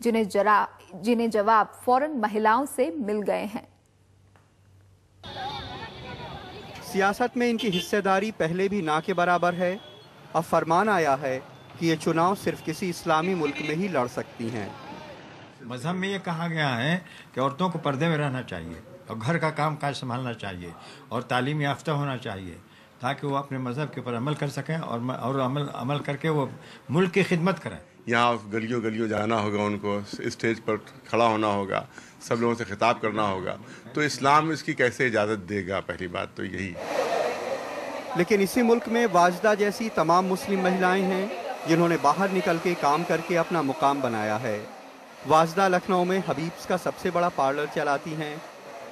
جنہیں جواب فوراً مہیلاؤں سے مل گئے ہیں۔ سیاست میں ان کی حصہ داری پہلے بھی نہ کے برابر ہے۔ اب فرمان آیا ہے کہ یہ چناؤ صرف کسی اسلامی ملک میں ہی لڑ سکتی ہیں۔ مذہب میں یہ کہا گیا ہے کہ عورتوں کو پردے میں رہنا چاہیے اور گھر کا کام کاج سنبھالنا چاہیے اور تعلیم یافتہ ہونا چاہیے تاکہ وہ اپنے مذہب کے اوپر عمل کر سکیں اور عمل کر کے وہ ملک کی خدمت کریں۔ یہاں گلیوں جانا ہوگا، ان کو اسٹیج پر کھڑا ہونا ہوگا، سب لوگوں سے خطاب کرنا ہوگا، تو اسلام اس کی کیسے اجازت دے گا؟ پہلی بات تو یہی۔ لیکن اسی ملک میں واجدہ جیسی تمام مسلم مہیلائیں ہیں جنہوں نے باہر نکل کے کام کر کے اپنا مقام بنایا ہے۔ واجدہ لکھنؤ میں حبیبس کا سب سے بڑا پارلر چلاتی ہیں،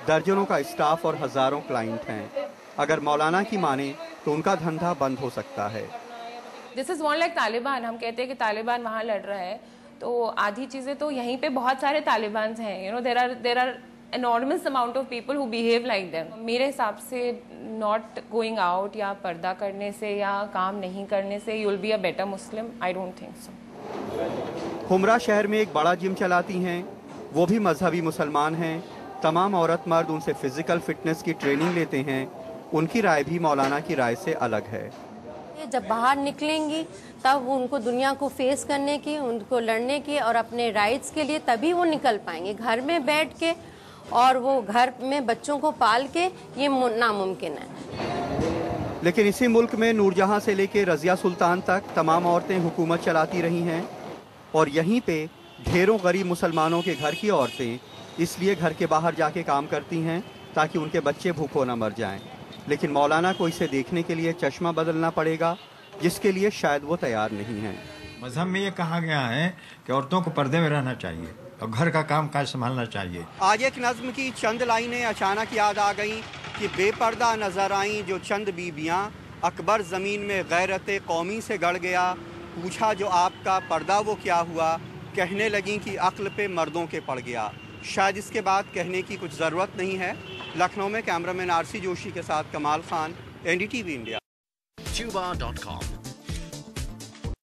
درجنوں کا اسٹاف اور ہزاروں کلائنٹ ہیں۔ اگر مولانا کی مانے تو ان کا دھندہ بند ہو سکتا ہے۔ This is more like Taliban, ہم کہتے ہیں کہ طالبان وہاں لڑ رہا ہے، تو آدھی چیزیں تو یہیں پہ بہت سارے طالبان ہیں، there are enormous amount of people who behave like them۔ میرے حساب سے not going out یا پردہ کرنے سے یا کام نہیں کرنے سے you'll be a better Muslim, I don't think so۔ ہمرا شہر میں ایک بڑا جم چلاتی ہیں، وہ بھی مذہبی مسلمان ہیں۔ تمام عورت مرد ان سے فزیکل فٹنس کی ٹریننگ لیتے ہیں۔ ان کی رائے بھی مولانا کی رائے سے الگ ہے۔ جب باہر نکلیں گی تب ان کو دنیا کو فیس کرنے کی، ان کو لڑنے کی اور اپنے رائٹس کے لیے تبھی وہ نکل پائیں گے۔ گھر میں بیٹھ کے اور وہ گھر میں بچوں کو پال کے یہ ناممکن ہے۔ لیکن اسی ملک میں نور جہاں سے لے کے رضیہ سلطان تک تمام عورتیں حکومت چلاتی رہی ہیں، اور یہیں پہ ڈھیروں غریب مسلمانوں کے گھر کی عورتیں اس لیے گھر کے باہر جا کے کام کرتی ہیں تاکہ ان کے بچے بھوکوں نہ مر جائیں۔ لیکن مولانا کو اسے دیکھنے کے لیے چشمہ بدلنا پڑے گا، جس کے لیے شاید وہ تیار نہیں ہیں۔ مذہب میں یہ کہا گیا ہے کہ عورتوں کو پردے میں رہنا چاہیے اور گھر کا کام کاج سنبھالنا چاہیے۔ آج ایک نظم کی چند لائنیں اچانک یاد آ گئیں کہ بے پردہ نظر آئیں جو چند بیویاں، اکبر زمین میں غیرت قومی سے گڑ گیا، پوچھا جو آپ کا پردہ وہ کیا ہوا، کہنے لگیں کہ عقل پہ مردوں کے پڑ گیا۔ شاید اس کے بعد کہنے کی کچھ ضرورت نہیں ہے۔ لکھنؤ میں کیمرہ مین آرسی جوشی کے ساتھ کمال خان، NDTV انڈیا۔ Tuba.com